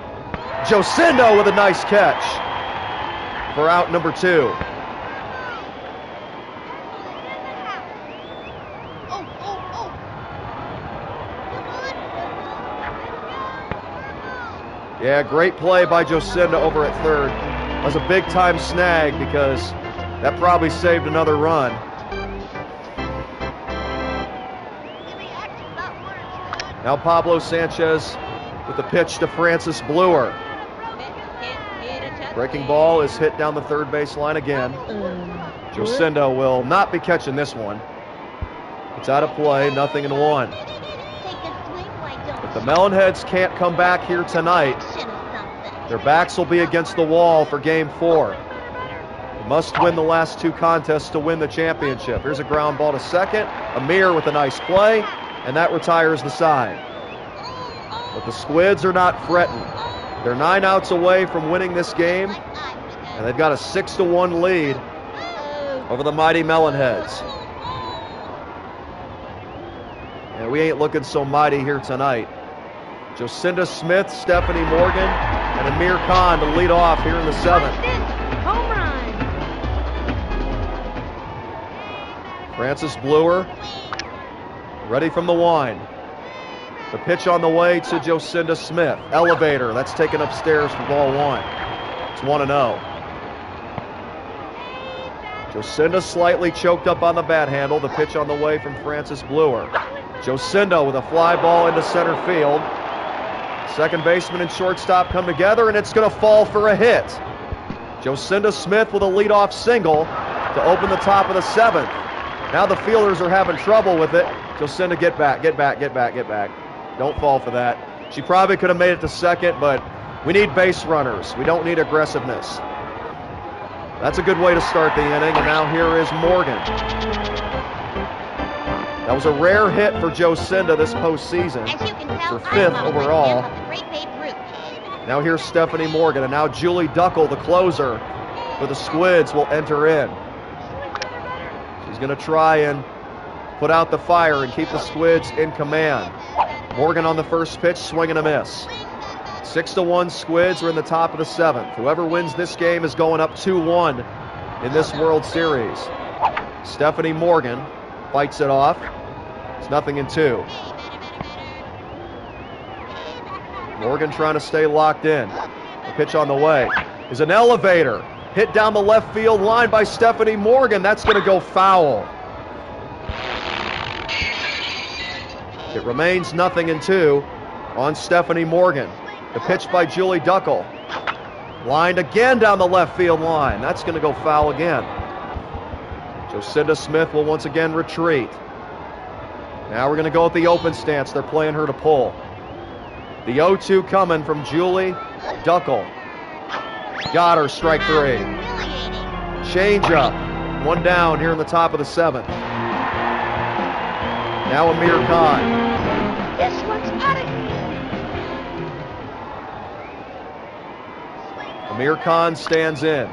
Josindo with a nice catch for out number 2. Yeah, great play by Josindo over at third. That was a big-time snag because that probably saved another run. Now Pablo Sanchez with the pitch to Francis Bluer. Breaking ball is hit down the third baseline again. Josindo will not be catching this one. It's out of play, 0-1. If the Melonheads can't come back here tonight, their backs will be against the wall for Game 4. They must win the last 2 contests to win the championship. Here's a ground ball to second. Amir with a nice play. And that retires the side. But the Squids are not fretting. They're 9 outs away from winning this game, and they've got a 6-1 lead over the mighty Melonheads. And we ain't looking so mighty here tonight. Jocinda Smith, Stephanie Morgan, and Amir Khan to lead off here in the 7th. Home run. Francis Bluer ready from the wind. The pitch on the way to Jocinda Smith. Elevator, that's taken upstairs for ball 1. It's 1-0. Jocinda slightly choked up on the bat handle. The pitch on the way from Francis Bluer. Jocinda with a fly ball into center field. Second baseman and shortstop come together, and it's going to fall for a hit. Jocinda Smith with a leadoff single to open the top of the 7th. Now the fielders are having trouble with it. Jocinda, get back, get back, get back, get back. Don't fall for that. She probably could have made it to second, but we need base runners. We don't need aggressiveness. That's a good way to start the inning, and now here is Morgan. That was a rare hit for Jocinda this postseason. It's her 5th overall. Now here's Stephanie Morgan, and now Julie Duckle, the closer for the Squids, will enter in. She's going to try and put out the fire and keep the Squids in command. Morgan on the first pitch, swing and a miss. 6-1 Squids are in the top of the 7th. Whoever wins this game is going up 2-1 in this World Series. Stephanie Morgan fights it off. It's 0-2. Morgan trying to stay locked in. The pitch on the way is an elevator. Hit down the left field line by Stephanie Morgan. That's going to go foul. It remains 0-2 on Stephanie Morgan. The pitch by Julie Duckle. Lined again down the left field line. That's going to go foul again. Jocinda Smith will once again retreat. Now we're going to go with the open stance. They're playing her to pull. The 0-2 coming from Julie Duckle. Got her, strike 3. Change up. 1 down here in the top of the 7th. Now Amir Khan. This one's out of Amir Khan stands in.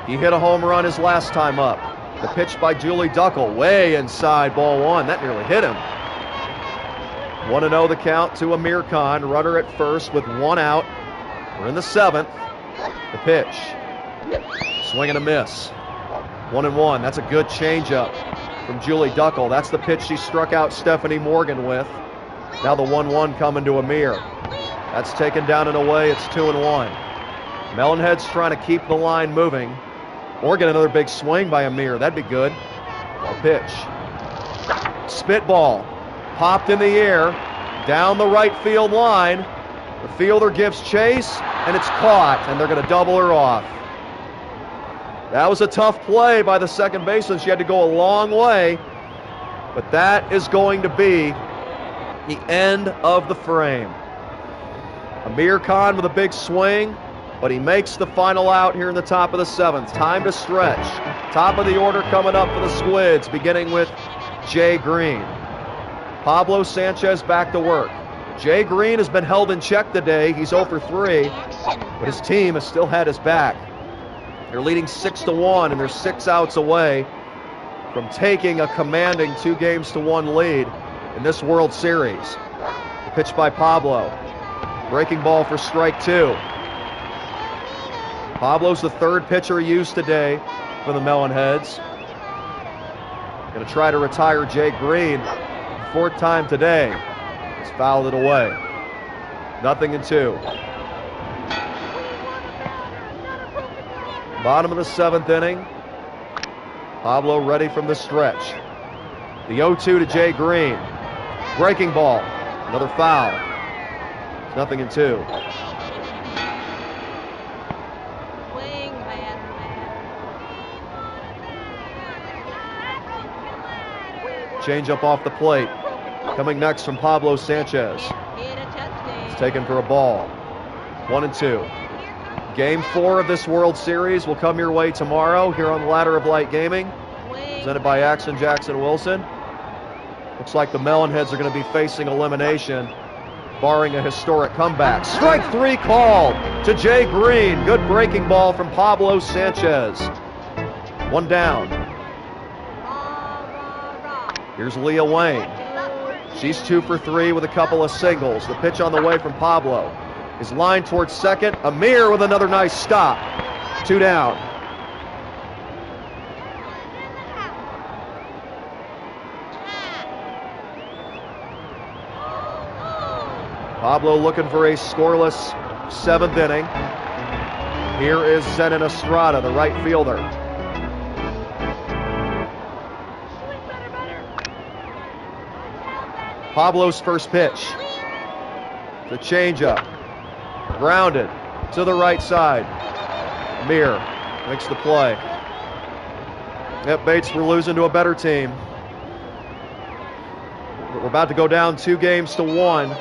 He hit a home run his last time up. The pitch by Julie Duckle, way inside, ball 1. That nearly hit him. 1-0 the count to Amir Khan. Runner at first with 1 out. We're in the 7th. The pitch. Swing and a miss. 1-1. That's a good changeup from Julie Duckle. That's the pitch she struck out Stephanie Morgan with. Now the 1-1 coming to Amir. That's taken down and away. It's 2-1. Melonheads trying to keep the line moving. Or get another big swing by Amir. That'd be good. A pitch. Spitball. Popped in the air. Down the right field line. The fielder gives chase, and it's caught, and they're going to double her off. That was a tough play by the second baseman. She had to go a long way, but that is going to be the end of the frame. Amir Khan with a big swing, but he makes the final out here in the top of the 7th. Time to stretch. Top of the order coming up for the Squids, beginning with Jay Green. Pablo Sanchez back to work. Jay Green has been held in check today. He's 0 for 3, but his team has still had his back. They're leading 6-1, and they're 6 outs away from taking a commanding 2-1 lead in this World Series. The pitch by Pablo. Breaking ball for strike 2. Pablo's the 3rd pitcher used today for the Melonheads. Going to try to retire Jay Green. 4th time today. He's fouled it away. 0-2. Bottom of the 7th inning. Pablo ready from the stretch. The 0-2 to Jay Green. Breaking ball. Another foul. It's 0-2. Change up off the plate. Coming next from Pablo Sanchez. It's taken for a ball. 1-2. Game 4 of this World Series will come your way tomorrow here on Ladder of Light Gaming, presented by Axon Jackson Wilson. Looks like the Melonheads are going to be facing elimination, barring a historic comeback. Strike 3 called to Jay Green. Good breaking ball from Pablo Sanchez. 1 down. Here's Leah Wayne. She's 2 for 3 with a couple of singles. The pitch on the way from Pablo. His line towards second. Amir with another nice stop. 2 down. Pablo looking for a scoreless 7th inning. Here is Zenon Estrada, the right fielder. Pablo's first pitch. The changeup. Grounded to the right side. Amir makes the play. Yep, Bates, we're losing to a better team. We're about to go down 2-1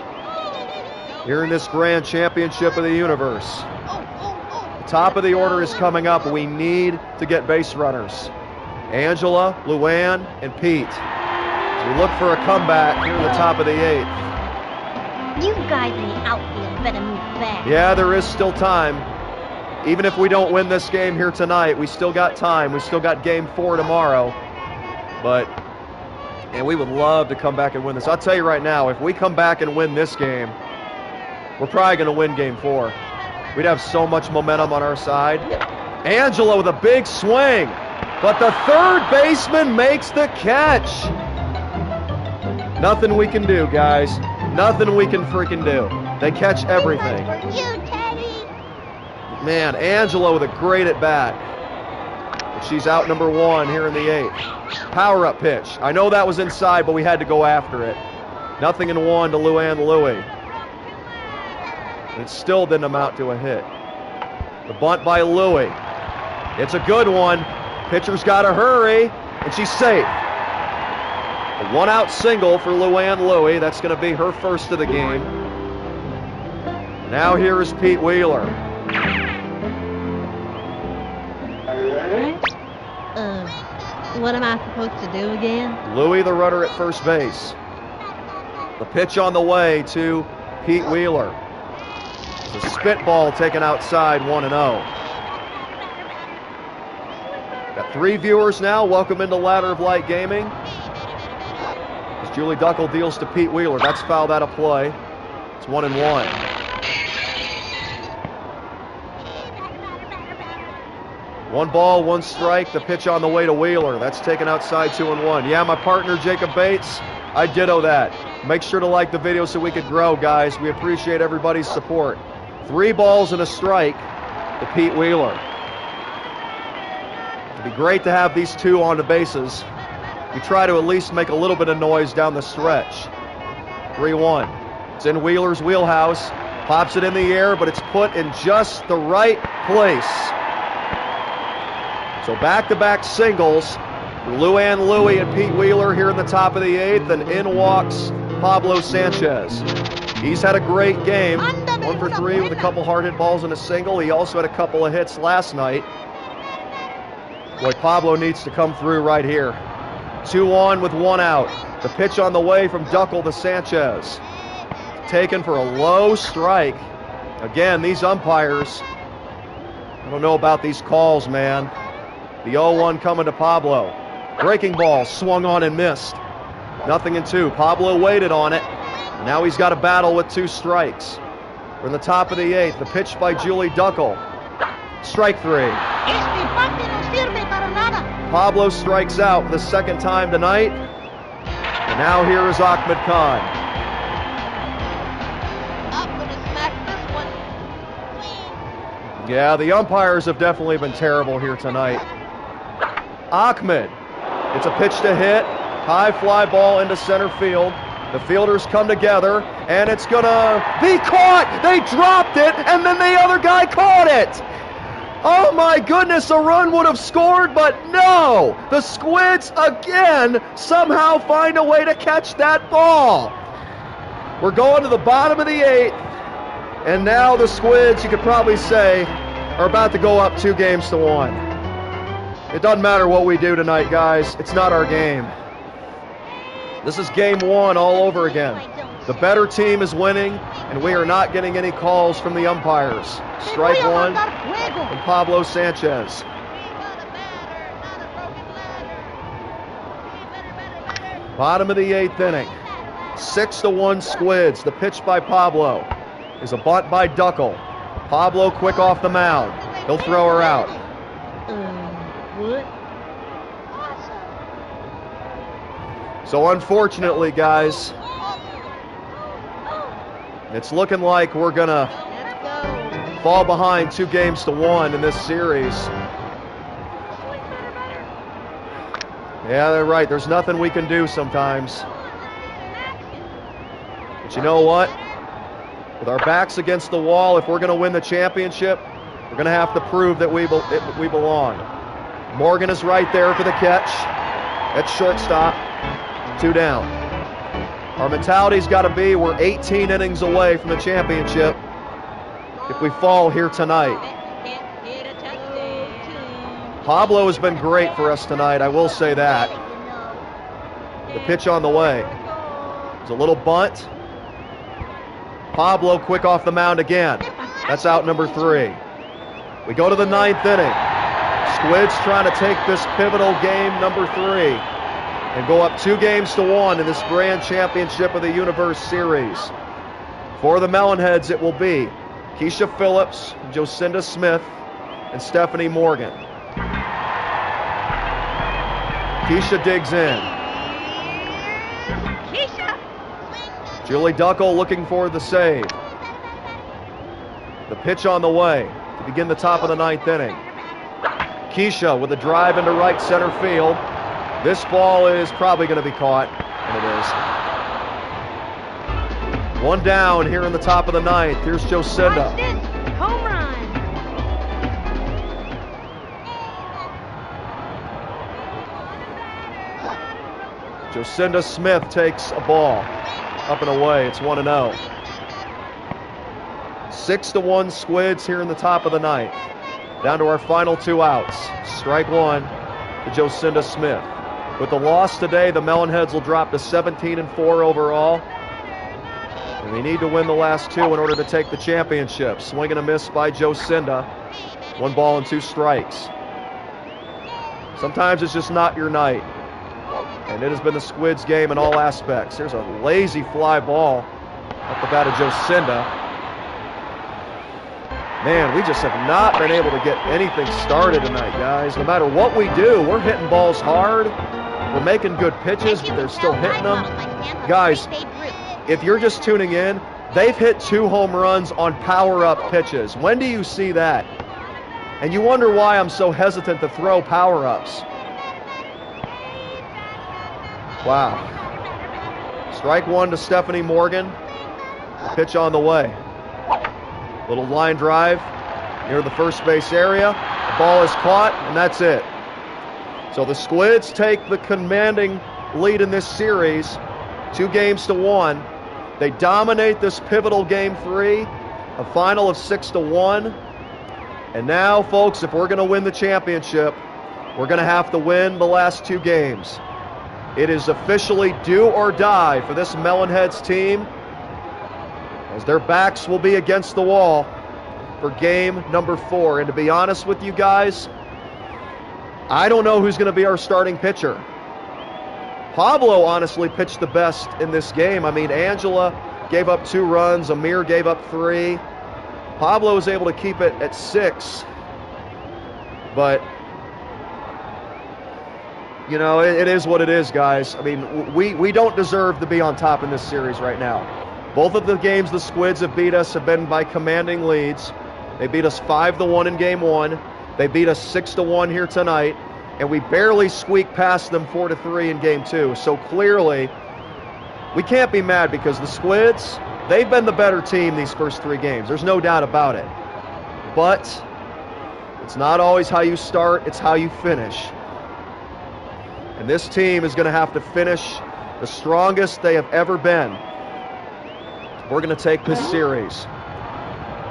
here in this grand championship of the universe. The top of the order is coming up. We need to get base runners. Angela, Luann, and Pete. We look for a comeback here in the top of the 8th. You guys in the outfield better move fast. Yeah, there is still time. Even if we don't win this game here tonight, we still got time. We still got Game 4 tomorrow. And we would love to come back and win this. I'll tell you right now, if we come back and win this game, we're probably going to win Game 4. We'd have so much momentum on our side. Angela with a big swing, but the 3rd baseman makes the catch. Nothing we can do, guys. Nothing we can freaking do. They catch everything. For you, Teddy. Man, Angela with a great at-bat. She's out number 1 here in the 8th. Power-up pitch. I know that was inside, but we had to go after it. 0-1 to Luann Louie. It still didn't amount to a hit. The bunt by Louie. It's a good one. Pitcher's got to hurry, and she's safe. A 1-out single for Luann Louie. That's going to be her first of the game. Now here is Pete Wheeler. What am I supposed to do again? Louie, the runner at first base. The pitch on the way to Pete Wheeler. The spitball taken outside, 1-0. Got 3 viewers now. Welcome into Ladder of Light Gaming. As Julie Duckle deals to Pete Wheeler. That's fouled out of play. It's 1-1. 1 ball, 1 strike. The pitch on the way to Wheeler. That's taken outside 2-1. Yeah, my partner Jacob Bates, I ditto that. Make sure to like the video so we could grow, guys. We appreciate everybody's support. 3 balls and a strike to Pete Wheeler. It'd be great to have these 2 on the bases. We try to at least make a little bit of noise down the stretch. 3-1. It's in Wheeler's wheelhouse. Pops it in the air, but it's put in just the right place. So back-to-back singles for Luann Louie and Pete Wheeler here in the top of the 8th, and in walks Pablo Sanchez. He's had a great game. 1 for 3 with a couple hard hit balls and a single. He also had a couple of hits last night. Boy, Pablo needs to come through right here. 2 on with 1 out. The pitch on the way from Duckel to Sanchez. Taken for a low strike. Again, these umpires, I don't know about these calls, man. The 0-1 coming to Pablo. Breaking ball, swung on and missed. 0-2. Pablo waited on it. Now he's got a battle with 2 strikes. We're in the top of the 8th. The pitch by Julie Duckel. Strike 3. Pablo strikes out for the 2nd time tonight. And now here is Ahmed Khan. Yeah, the umpires have definitely been terrible here tonight. Ahmed. It's a pitch to hit. High fly ball into center field. The fielders come together, and it's gonna be caught! They dropped it, and then the other guy caught it! Oh my goodness, a run would have scored, but no! The Squids again somehow find a way to catch that ball. We're going to the bottom of the 8th, and now the Squids, you could probably say, are about to go up 2-1. It doesn't matter what we do tonight, guys. It's not our game. This is game 1 all over again. The better team is winning, and we are not getting any calls from the umpires. Strike 1 from Pablo Sanchez. Bottom of the 8th inning. 6-1 Squids. The pitch by Pablo is a bunt by Duckel. Pablo quick off the mound. He'll throw her out. What? So unfortunately, guys, it's looking like we're gonna fall behind 2-1 in this series. Yeah, they're right. There's nothing we can do sometimes. But you know what? With our backs against the wall, if we're gonna win the championship, we're gonna have to prove that we belong. Morgan is right there for the catch. At shortstop. 2 down. Our mentality's got to be we're 18 innings away from the championship if we fall here tonight. Pablo has been great for us tonight, I will say that. The pitch on the way. There's a little bunt. Pablo quick off the mound again. That's out number 3. We go to the 9th inning. Squids trying to take this pivotal game number 3 and go up 2-1 in this grand championship of the Universe Series. For the Melonheads, it will be Keisha Phillips, Jocinda Smith, and Stephanie Morgan. Keisha digs in. Julie Duckel looking for the save. The pitch on the way to begin the top of the 9th inning. Keisha with a drive into right center field. This ball is probably going to be caught, and it is. 1 down here in the top of the 9th. Here's Jocinda. Home run. Jocinda Smith takes a ball up and away. It's 1-0. 6-1 Squids here in the top of the 9th. Down to our final 2 outs. Strike 1 to Jocinda Smith. With the loss today, the Melonheads will drop to 17-4 overall. And we need to win the last 2 in order to take the championship. Swing and a miss by Jocinda. 1 ball and 2 strikes. Sometimes it's just not your night. And it has been the Squids game in all aspects. Here's a lazy fly ball up the bat of Jocinda. Man, we just have not been able to get anything started tonight, guys. No matter what we do, we're hitting balls hard. We're making good pitches, but they're still hitting them. Guys, if you're just tuning in, they've hit 2 home runs on power-up pitches. When do you see that? And you wonder why I'm so hesitant to throw power-ups. Wow. Strike 1 to Stephanie Morgan. Pitch on the way. Little line drive near the first base area. The ball is caught, and that's it. So the Squids take the commanding lead in this series, 2-1. They dominate this pivotal Game 3, a final of 6-1. And now, folks, if we're going to win the championship, we're going to have to win the last 2 games. It is officially do or die for this Melonheads team, as their backs will be against the wall for game number 4. And to be honest with you guys, I don't know who's going to be our starting pitcher. Pablo honestly pitched the best in this game. I mean, Angela gave up 2 runs. Amir gave up 3. Pablo was able to keep it at 6. But, you know, it is what it is, guys. I mean, we don't deserve to be on top in this series right now. Both of the games the Squids have beat us have been by commanding leads. They beat us 5-1 in Game 1. They beat us 6-1 here tonight. And we barely squeaked past them 4-3 in Game 2. So clearly, we can't be mad because the Squids, they've been the better team these first 3 games. There's no doubt about it. But it's not always how you start, it's how you finish. And this team is going to have to finish the strongest they have ever been. We're going to take this series.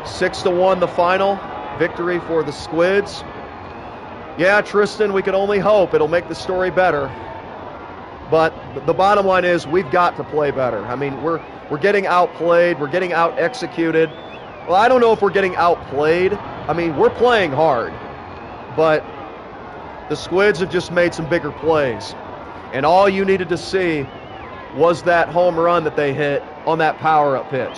6-1 the final. Victory for the Squids. Yeah, Tristan, we can only hope it'll make the story better. But the bottom line is we've got to play better. I mean, we're getting outplayed. We're getting out-executed. Well, I don't know if we're getting outplayed. I mean, we're playing hard. But the Squids have just made some bigger plays. And all you needed to see was that home run that they hit on that power-up pitch.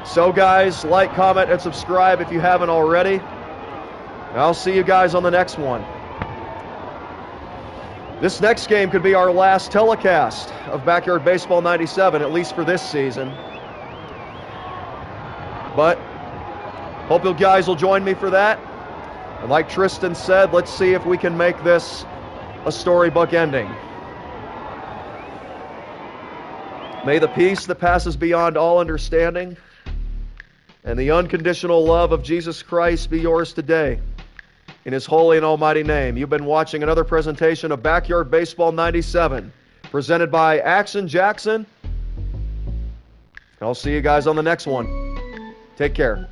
So, guys, like, comment, and subscribe if you haven't already. And I'll see you guys on the next one. This next game could be our last telecast of Backyard Baseball 97, at least for this season. But hope you guys will join me for that. And like Tristan said, let's see if we can make this a storybook ending. May the peace that passes beyond all understanding and the unconditional love of Jesus Christ be yours today. In His holy and almighty name. You've been watching another presentation of Backyard Baseball 97, presented by Axon Jackson. I'll see you guys on the next one. Take care.